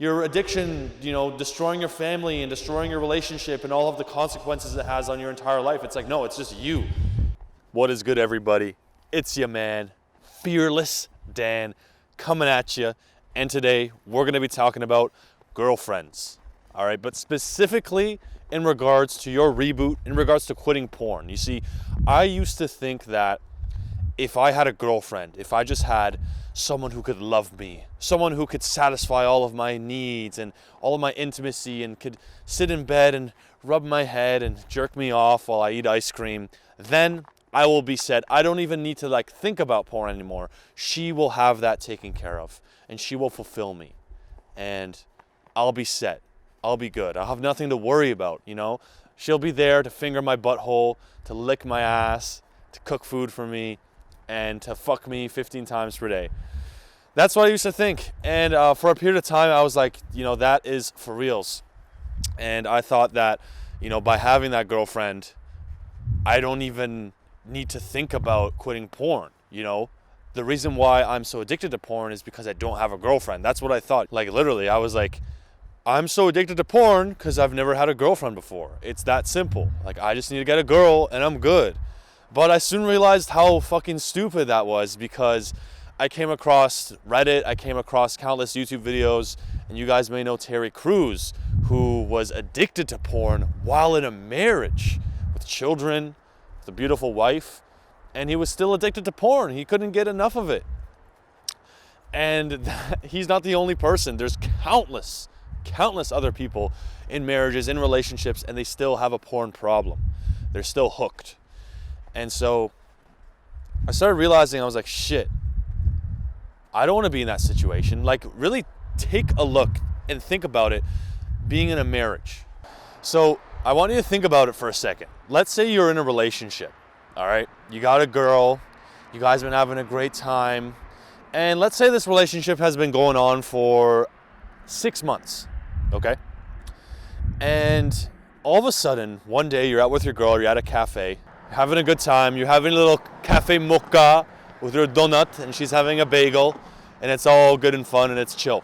your addiction, destroying your family and destroying your relationship and all of the consequences it has on your entire life. It's like, no, it's just you. What is good, everybody? It's your man, Fearless Dan, coming at you. And today we're going to be talking about girlfriends. All right, but specifically in regards to your reboot, in regards to quitting porn. You see, I used to think that if I had a girlfriend, if I just had someone who could love me, someone who could satisfy all of my needs and all of my intimacy and could sit in bed and rub my head and jerk me off while I eat ice cream, then I will be set. I don't even need to think about porn anymore. She will have that taken care of and she will fulfill me and I'll be set. I'll be good. I'll have nothing to worry about, She'll be there to finger my butthole, to lick my ass, to cook food for me, and to fuck me 15 times per day. That's what I used to think. And for a period of time, I was like, that is for reals. And I thought that, by having that girlfriend, I don't even need to think about quitting porn, The reason why I'm so addicted to porn is because I don't have a girlfriend. That's what I thought. Literally, I was like, I'm so addicted to porn because I've never had a girlfriend before. It's that simple. I just need to get a girl and I'm good. But I soon realized how fucking stupid that was because I came across Reddit, I came across countless YouTube videos, and you guys may know Terry Crews, who was addicted to porn while in a marriage with children, with a beautiful wife, and he was still addicted to porn. He couldn't get enough of it. And he's not the only person. There's countless other people in marriages, in relationships, and they still have a porn problem. They're still hooked. And so I started realizing, I was like, shit, I don't want to be in that situation. Really take a look and think about it being in a marriage. So I want you to think about it for a second. Let's say you're in a relationship, all right? You got a girl, you guys have been having a great time, and let's say this relationship has been going on for 6 months, okay? And all of a sudden, one day you're out with your girl, you're at a cafe, having a good time, you're having a little cafe mocha with your donut, and she's having a bagel, and it's all good and fun, and it's chill.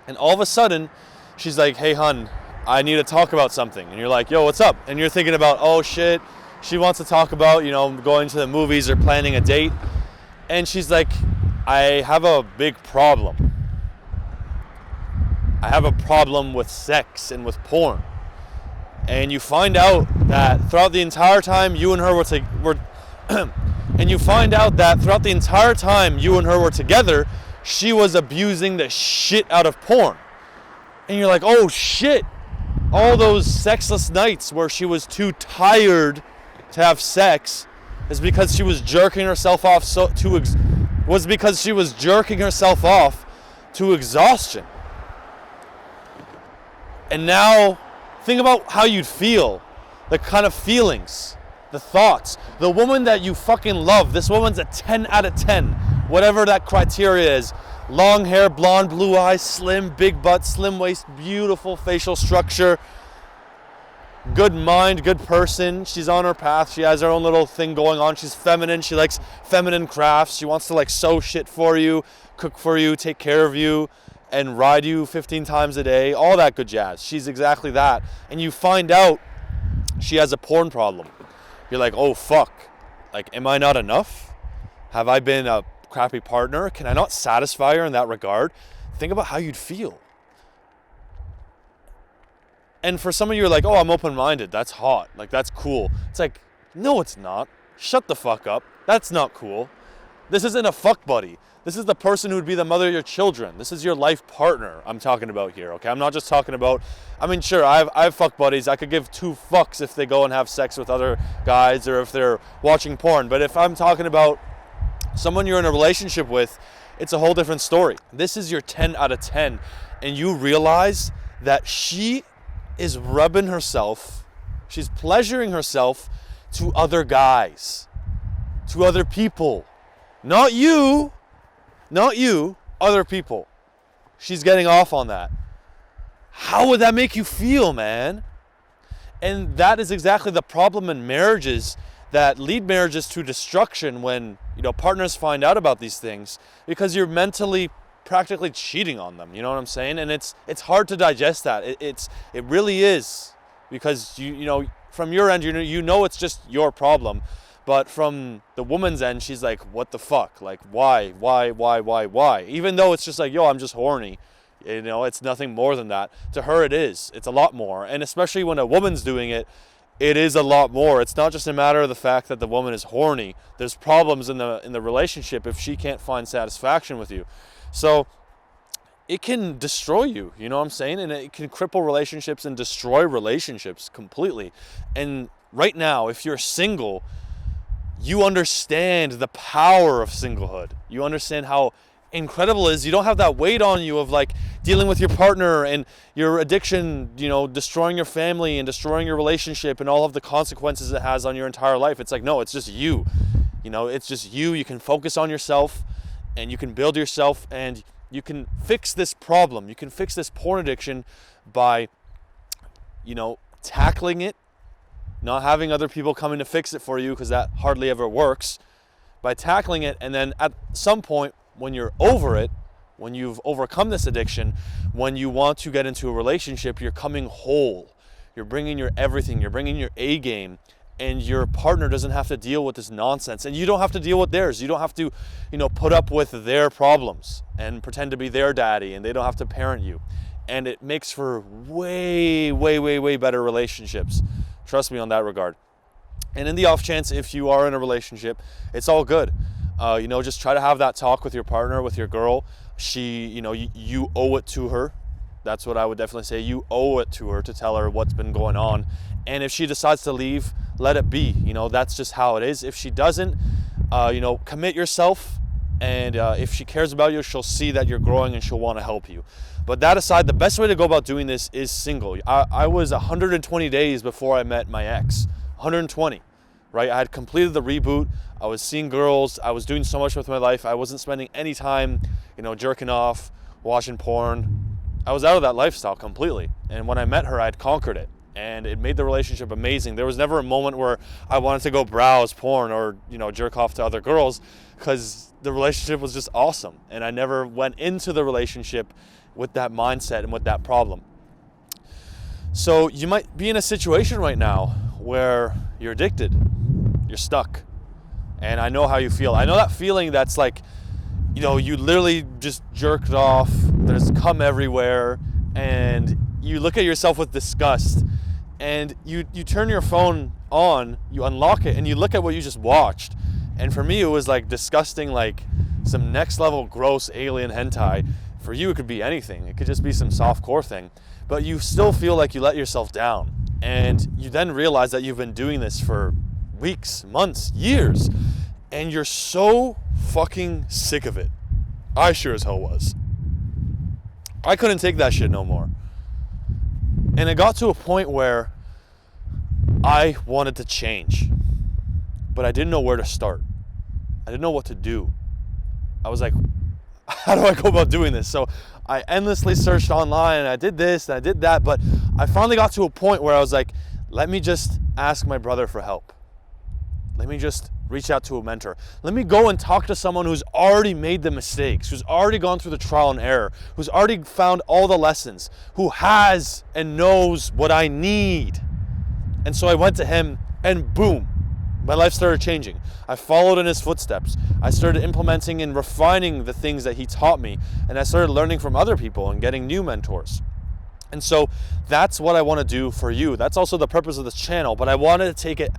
And all of a sudden, she's like, hey, hun, I need to talk about something. And you're like, yo, what's up? And you're thinking about, oh, shit, she wants to talk about, going to the movies or planning a date. And she's like, I have a big problem. I have a problem with sex and with porn. And you find out that throughout the entire time you and her were together, she was abusing the shit out of porn. And you're like, oh shit, all those sexless nights where she was too tired to have sex is because she was jerking herself off to exhaustion. And now think about how you'd feel, the kind of feelings, the thoughts. The woman that you fucking love, this woman's a 10 out of 10, whatever that criteria is. Long hair, blonde, blue eyes, slim, big butt, slim waist, beautiful facial structure, good mind, good person. She's on her path. She has her own little thing going on. She's feminine. She likes feminine crafts. She wants to sew shit for you, cook for you, take care of you, and ride you 15 times a day, all that good jazz. She's exactly that. And you find out she has a porn problem. You're like, oh fuck, am I not enough? Have I been a crappy partner? Can I not satisfy her in that regard? Think about how you'd feel. And for some of you, you're like, oh, I'm open-minded. That's hot. That's cool. It's like, no, it's not. Shut the fuck up. That's not cool. This isn't a fuck buddy. This is the person who would be the mother of your children. This is your life partner I'm talking about here, okay? I'm not just talking about, sure, I have fuck buddies. I could give two fucks if they go and have sex with other guys or if they're watching porn. But if I'm talking about someone you're in a relationship with, it's a whole different story. This is your 10 out of 10. And you realize that she is rubbing herself, she's pleasuring herself to other guys, to other people. Not you, other people. She's getting off on that. How would that make you feel, man? And that is exactly the problem in marriages that lead marriages to destruction when, partners find out about these things, because you're mentally practically cheating on them. You know what I'm saying? And it's hard to digest that. It really is, because you know from your end you know it's just your problem, but from the woman's end she's like, what the fuck? Like why? Even though it's just like, yo, I'm just horny. You know, it's nothing more than that. To her it is. It's a lot more. And especially when a woman's doing it, it is a lot more. It's not just a matter of the fact that the woman is horny. There's problems in the relationship if she can't find satisfaction with you. So it can destroy you, you know what I'm saying? And it can cripple relationships and destroy relationships completely. And right now, if you're single, you understand the power of singlehood. You understand how incredible it is. You don't have that weight on you of like dealing with your partner and your addiction, you know, destroying your family and destroying your relationship and all of the consequences it has on your entire life. It's like, no, it's just you. You know, it's just you. You can focus on yourself and you can build yourself, and you can fix this problem. You can fix this porn addiction by, you know, tackling it, not having other people come in to fix it for you, because that hardly ever works. By tackling it, and then at some point when you're over it, when you've overcome this addiction, when you want to get into a relationship, you're coming whole. You're bringing your everything. You're bringing your A game. And your partner doesn't have to deal with this nonsense. And you don't have to deal with theirs. You don't have to, you know, put up with their problems and pretend to be their daddy, and they don't have to parent you. And it makes for way better relationships. Trust me on that regard. And in the off chance, if you are in a relationship, it's all good. You know, just try to have that talk with your partner, with your girl. She, you know, you owe it to her. That's what I would definitely say. You owe it to her to tell her what's been going on. And if she decides to leave, let it be. You know, that's just how it is. If she doesn't, you know, commit yourself. And if she cares about you, she'll see that you're growing and she'll want to help you. But that aside, the best way to go about doing this is single. I was 120 days before I met my ex. 120, right? I had completed the reboot. I was seeing girls. I was doing so much with my life. I wasn't spending any time, you know, jerking off, watching porn. I was out of that lifestyle completely. And when I met her, I had conquered it. And it made the relationship amazing. There was never a moment where I wanted to go browse porn or, you know, jerk off to other girls, because the relationship was just awesome. And I never went into the relationship with that mindset and with that problem. So you might be in a situation right now where you're addicted, you're stuck. And I know how you feel. I know that feeling that's like, you know, you literally just jerked off, there's cum everywhere, and you look at yourself with disgust, and you turn your phone on, you unlock it, and you look at what you just watched. And for me, it was like disgusting, like some next level gross alien hentai. For you, it could be anything. It could just be some softcore thing. But you still feel like you let yourself down. And you then realize that you've been doing this for weeks, months, years. And you're so fucking sick of it. I sure as hell was. I couldn't take that shit no more. And it got to a point where I wanted to change. But I didn't know where to start. I didn't know what to do. I was like, how do I go about doing this? So I endlessly searched online, and I did this and I did that, but I finally got to a point where I was like, let me just ask my brother for help. Let me just reach out to a mentor. Let me go and talk to someone who's already made the mistakes, who's already gone through the trial and error, who's already found all the lessons, who has and knows what I need. And so I went to him, and boom, my life started changing. I followed in his footsteps. I started implementing and refining the things that he taught me, and I started learning from other people and getting new mentors. And so that's what I want to do for you. That's also the purpose of this channel, but I wanted to take it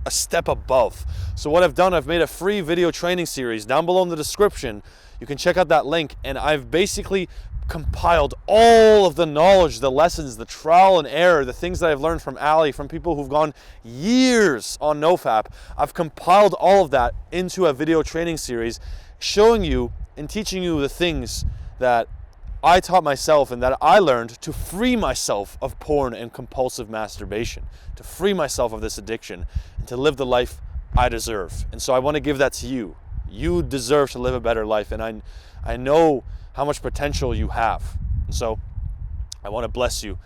a step above. So what I've done, I've made a free video training series down below in the description. You can check out that link, and I've basically compiled all of the knowledge, the lessons, the trial and error, the things that I've learned from Ali, from people who've gone years on NoFap. I've compiled all of that into a video training series, showing you and teaching you the things that I taught myself and that I learned to free myself of porn and compulsive masturbation, to free myself of this addiction, and to live the life I deserve. And so I want to give that to you. You deserve to live a better life, and I know how much potential you have. And so I want to bless you.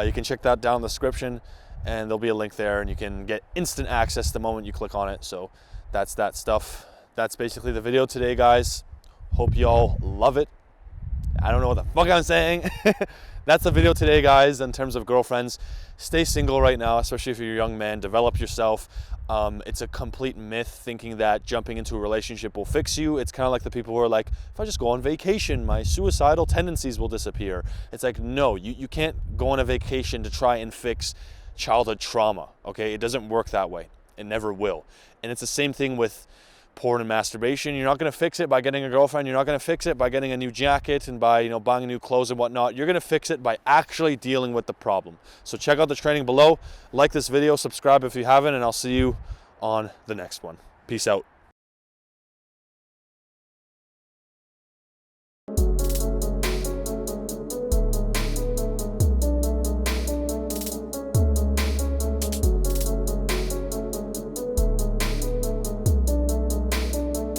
You can check that down in the description, and there'll be a link there, and you can get instant access the moment you click on it. So that's that stuff. That's basically the video today, guys. Hope y'all love it. I don't know what the fuck I'm saying. That's the video today, guys, in terms of girlfriends. Stay single right now, especially if you're a young man. Develop yourself. It's a complete myth thinking that jumping into a relationship will fix you. It's kind of like the people who are like, if I just go on vacation, my suicidal tendencies will disappear. It's like, no, you can't go on a vacation to try and fix childhood trauma, okay? It doesn't work that way. It never will. And it's the same thing with porn and masturbation. You're not going to fix it by getting a girlfriend. You're not going to fix it by getting a new jacket and by, buying new clothes and whatnot. You're going to fix it by actually dealing with the problem. So check out the training below. Like this video, subscribe if you haven't, and I'll see you on the next one. Peace out.